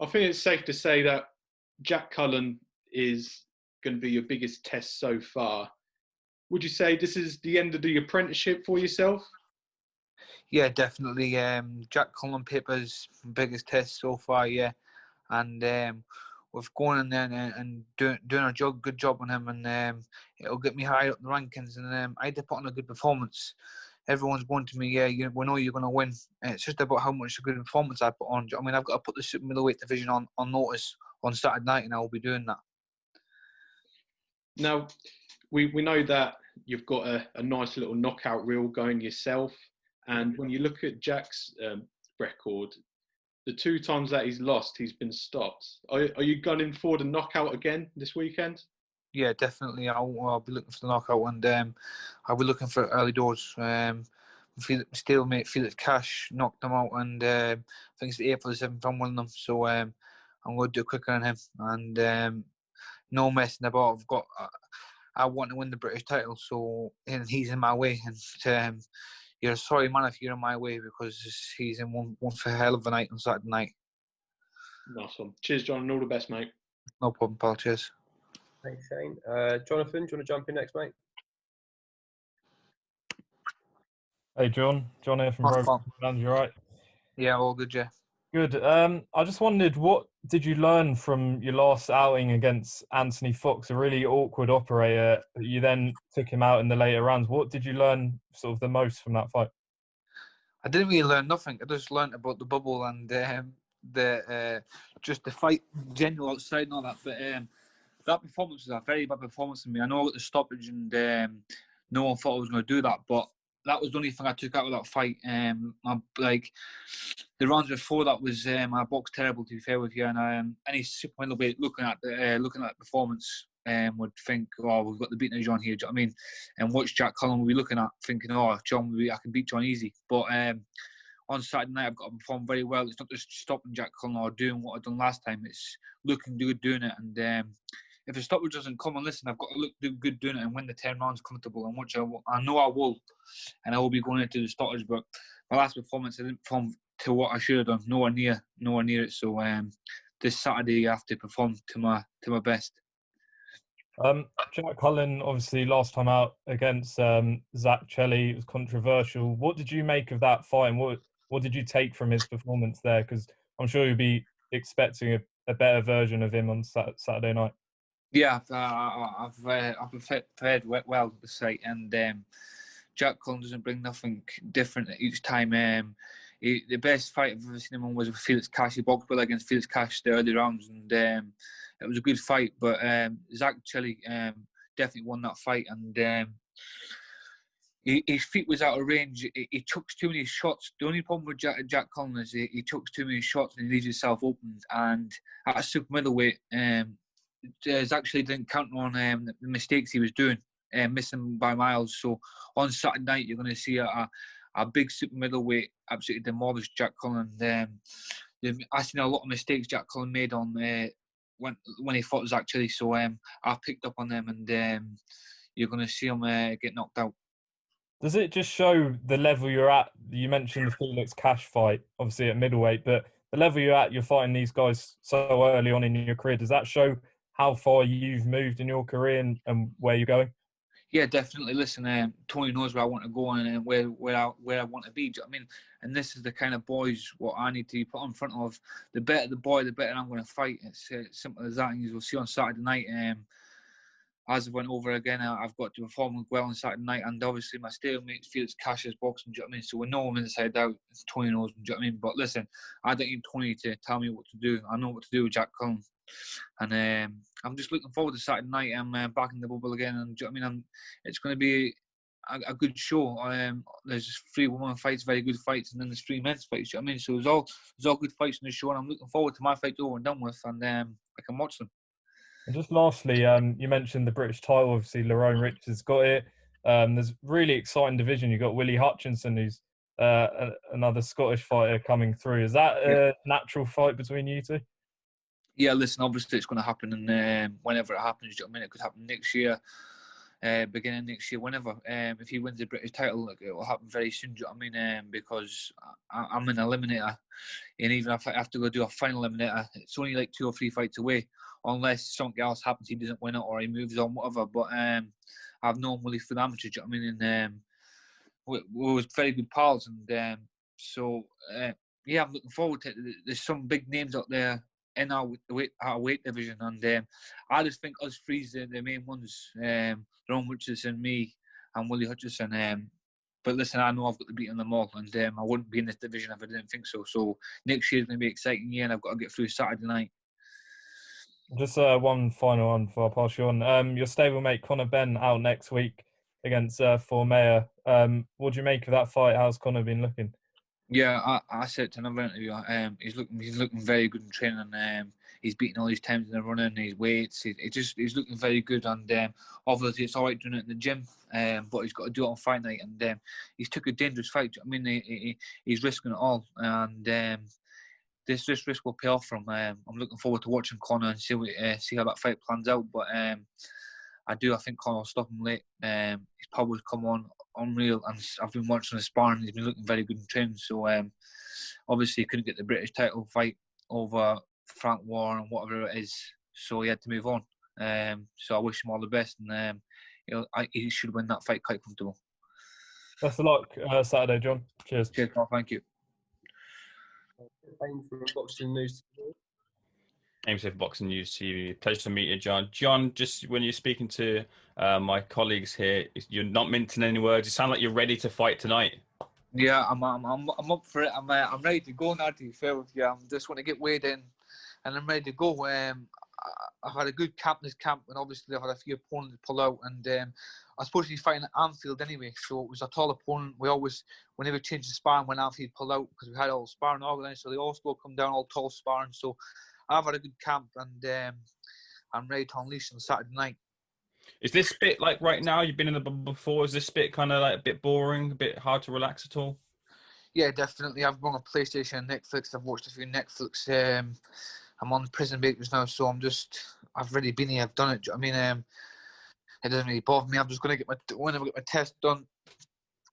I think it's safe to say that Jack Cullen is going to be your biggest test so far. Would you say this is the end of the apprenticeship for yourself? Yeah, definitely. Jack Cullen Paper's biggest test so far, yeah. And we've gone in there and doing a good job on him, and it'll get me higher up the rankings. And I had to put on a good performance. Everyone's going to me, yeah, we know you're going to win. It's just about how much a good performance I put on. I mean, I've got to put the super middleweight division on notice on Saturday night, and I will be doing that. Now, we know that you've got a nice little knockout reel going yourself. And when you look at Jack's record, the 2 times that he's lost, he's been stopped. Are you gunning for the knockout again this weekend? Yeah, definitely. I'll be looking for the knockout, and I'll be looking for early doors. Stalemate, Felix Cash knocked them out, and I think it's the 8th or the 7th I'm winning them. So I'm going to do it quicker than him, and no messing about. I want to win the British title, so and he's in my way, and you're a sorry man if you're in my way, because he's in one for a hell of a night on Saturday night. Nice one. Cheers, John, and all the best, mate. No problem, pal. Cheers. Thanks, Shane. Jonathan, do you want to jump in next, mate? Hey, John. John here from Broken. You all right? Yeah, all good, yeah. Good. I just wondered, what did you learn from your last outing against Anthony Fox, a really awkward operator? You then took him out in the later rounds. What did you learn sort of the most from that fight? I didn't really learn nothing. I just learned about the bubble and just the fight, general outside and all that. But that performance was a very bad performance for me. I know I got the stoppage, and no one thought I was going to do that, but that was the only thing I took out of that fight. The rounds before that was I boxed terrible, to be fair with you, and any super middleweight looking at that performance would think, oh, we've got the beating of John here. Do you know what I mean? And watch Jack Cullen will be looking at, thinking, oh, John, I can beat John easy. But on Saturday night, I've got to perform very well. It's not just stopping Jack Cullen or doing what I've done last time. It's looking good doing it, and if a stoppage doesn't come, and listen, I've got to do good doing it and win the 10 rounds comfortable, and which I know I will, and I will be going into the stoppage. But my last performance, I didn't perform to what I should have done, nowhere near it. So this Saturday, I have to perform to my best. Jack Cullen, obviously, last time out against Zach Chelly, it was controversial. What did you make of that fight, and what did you take from his performance there? Because I'm sure you'll be expecting a better version of him on Saturday night. Yeah, I've prepared well to say, and Jack Cullen doesn't bring nothing different each time. The best fight I've ever seen him on was with Felix Cash. He boxed well against Felix Cash the early rounds, and it was a good fight. But Zach Chelly definitely won that fight, and his feet was out of range. He took too many shots. The only problem with Jack Cullen is he took too many shots and he leaves himself open. And at a super middleweight, actually didn't count on the mistakes he was doing, missing by miles. So on Saturday night, you're going to see a big super middleweight absolutely demolish Jack Cullen. I've seen a lot of mistakes Jack Cullen made on when he fought Zach Chelly. So I picked up on them, and you're going to see him get knocked out. Does it just show the level you're at? You mentioned the Felix Cash fight, obviously at middleweight, but the level you're at, you're fighting these guys so early on in your career. Does that show how far you've moved in your career and where you're going? Yeah, definitely. Listen, Tony knows where I want to go and where I want to be. Do you know what I mean? And this is the kind of boys what I need to be put in front of. The better the boy, the better I'm going to fight. It's simple as that. And you'll see on Saturday night. As I went over again, I've got to perform well on Saturday night, and obviously my stalemate Felix Cash's boxing. Do you know what I mean? So we know him inside out. Tony knows him. Do you know what I mean? But listen, I don't need Tony to tell me what to do. I know what to do with Jack Cullen, and I'm just looking forward to Saturday night. I'm back in the bubble again, and do you know what I mean? It's going to be a good show. There's 3 women fights, very good fights, and then there's 3 men's fights. Do you know what I mean? So there's all good fights in the show, and I'm looking forward to my fight over and done with, and I can watch them. And just lastly, you mentioned the British title. Obviously, Lerone Richards got it. There's a really exciting division. You've got Willie Hutchinson, who's another Scottish fighter coming through. Is that a natural fight between you two? Yeah, listen, obviously it's going to happen, and whenever it happens, do you know what I mean? It could happen next year. beginning next year, whenever. If he wins the British title, it will happen very soon. Do you know what I mean? Because I'm an eliminator, and even if I have to go do a final eliminator, it's only like 2 or 3 fights away, unless something else happens, he doesn't win it or he moves on, whatever. But I've known Willie for the amateurs. Do you know what I mean? And we was very good pals, and yeah, I'm looking forward to it. There's some big names out there in our weight division, and I just think us three's the main ones. Ron Richardson, me, and Willie Hutchison. But listen, I know I've got to beat them all, and I wouldn't be in this division if I didn't think so. So next year's going to be an exciting year, and I've got to get through Saturday night. Just one final one before I pass you on. Your stablemate Conor Benn out next week against Formea. What do you make of that fight? How's Conor been looking? Yeah, I said to another interview, he's looking very good in training. He's beating all his times in the running, his weights. He's looking very good, and obviously it's all right doing it in the gym, but he's got to do it on fight night. And he's took a dangerous fight. I mean, he's risking it all, and this risk will pay off for him. I'm looking forward to watching Conor and see how that fight plans out. But I think Conor will stop him late. His power's come on unreal, and I've been watching the sparring. He's been looking very good in training. So obviously he couldn't get the British title fight over Frank Warren and whatever it is, so he had to move on. So I wish him all the best, and he should win that fight quite comfortable. Best of luck Saturday, John. Cheers. Cheers, Carl. Thank you. From Boxing News. Ames here for Boxing News TV. Pleasure to meet you, John. John, just when you're speaking to my colleagues here, you're not minting any words. You sound like you're ready to fight tonight. Yeah, I'm up for it. I'm ready to go now. To be fair with you, I just want to get weighed in, and I'm ready to go. I've had a good camp this camp, and obviously I've had a few opponents pull out, and I was supposed to be fighting at Anfield anyway, so it was a tall opponent. Whenever we changed the sparring when Anfield pulled out, because we had all sparring organised, so they all still come down all tall sparring. So I've had a good camp, and I'm ready to unleash on Saturday night. Is this bit like right now? You've been in the bubble before. Is this bit kind of like a bit boring, a bit hard to relax at all? Yeah, definitely. I've gone on PlayStation and Netflix. I've watched a few Netflix. I'm on Prison Breakers now, so I've already been here. I've done it. I mean, it doesn't really bother me. I'm just going to whenever I get my test done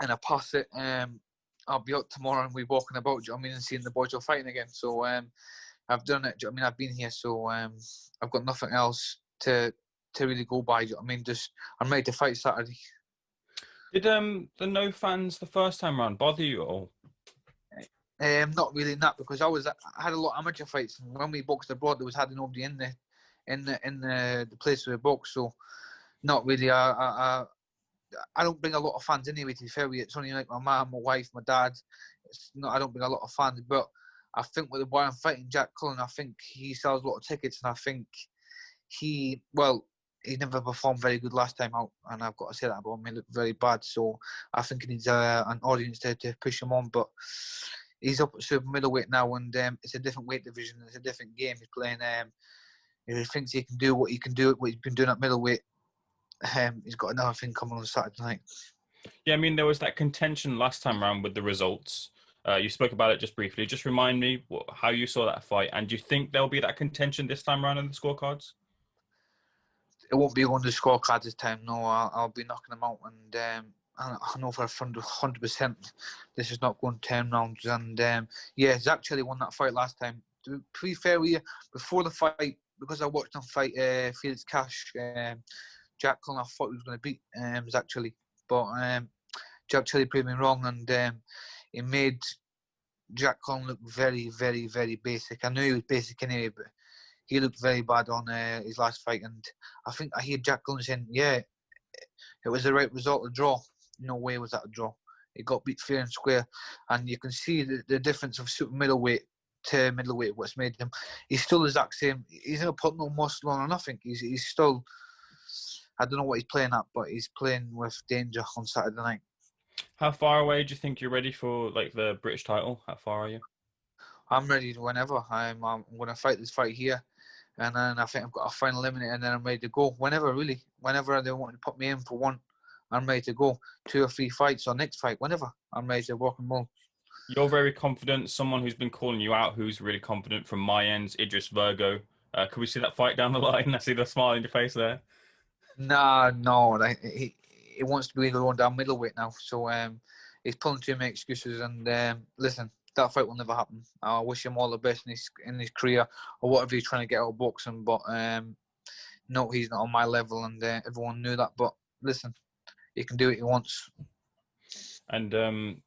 and I pass it, I'll be out tomorrow and we're walking about, I mean, and seeing the boys all fighting again. So I've done it. I mean, I've been here, so I've got nothing else to really go by. I mean, I'm ready to fight Saturday. Did the no fans the first time round bother you at all? Not really, because I had a lot of amateur fights, and when we boxed abroad, there was hardly nobody in the place where we boxed. So, not really. I don't bring a lot of fans anyway. To be fair, it's only like my mum, my wife, my dad. I don't bring a lot of fans, but I think with the boy I'm fighting, Jack Cullen, I think he sells a lot of tickets, and I think he never performed very good last time out, and I've got to say that about him. He looked very bad, so I think he needs an audience to push him on. But he's up at super middleweight now, and it's a different weight division. It's a different game. He's playing. If he thinks he can do what he can do, what he's been doing at middleweight, he's got another thing coming on Saturday night. Yeah, I mean, there was that contention last time round with the results. You spoke about it just briefly. Just remind me how you saw that fight, and do you think there'll be that contention this time round in the scorecards? It won't be on the scorecards this time. No, I'll be knocking them out, and I know for 100% this is not going 10 rounds. And yeah, Zach Chelly won that fight last time. To be fair with you, before the fight, because I watched him fight Felix Cash, Jack Cullen, I thought he was going to beat Zach Chelly, but Jack Chelly proved me wrong, and he made Jack Cullen look very, very, very basic. I knew he was basic anyway, but he looked very bad on his last fight, and I think I hear Jack Cullen saying, yeah, it was the right result, a draw. No way was that a draw. He got beat fair and square, and you can see the difference of super middleweight to middleweight, what's made him. He's still the exact same. He's not put no muscle on or nothing. He's still, I don't know what he's playing at, but he's playing with danger on Saturday night. How far away do you think you're ready for, like, the British title? How far are you? I'm ready whenever. I'm going to fight this fight here, and then I think I've got a final eliminator, and then I'm ready to go. Whenever, really. Whenever they want to put me in for one, I'm ready to go. 2 or 3 fights or next fight, whenever. I'm ready to rock and roll. You're very confident. Someone who's been calling you out who's really confident from my end, Idris Virgo. Could we see that fight down the line? I see the smile on your face there. No, like, he wants to be going down middleweight now, so he's pulling too many excuses. And listen, that fight will never happen. I wish him all the best in his career or whatever he's trying to get out of boxing. But no, he's not on my level, and everyone knew that. But listen, he can do what he wants. And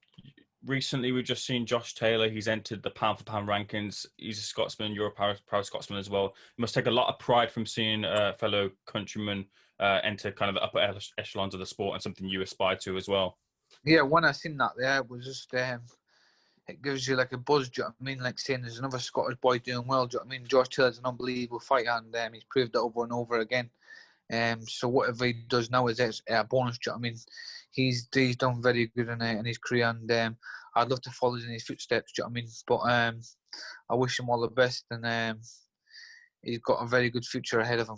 recently, we've just seen Josh Taylor. He's entered the pound for pound rankings. He's a Scotsman. You're a proud Scotsman as well. You must take a lot of pride from seeing a fellow countryman enter kind of the upper echelons of the sport, and something you aspire to as well. Yeah, when I seen that, it was just it gives you like a buzz. Do you know what I mean? Like saying there's another Scottish boy doing well. Do you know what I mean? Josh Taylor's an unbelievable fighter, and he's proved it over and over again. So whatever he does now is a bonus. Do you know what I mean? He's done very good in his career, and I'd love to follow in his footsteps. Do you know what I mean? But I wish him all the best, and he's got a very good future ahead of him.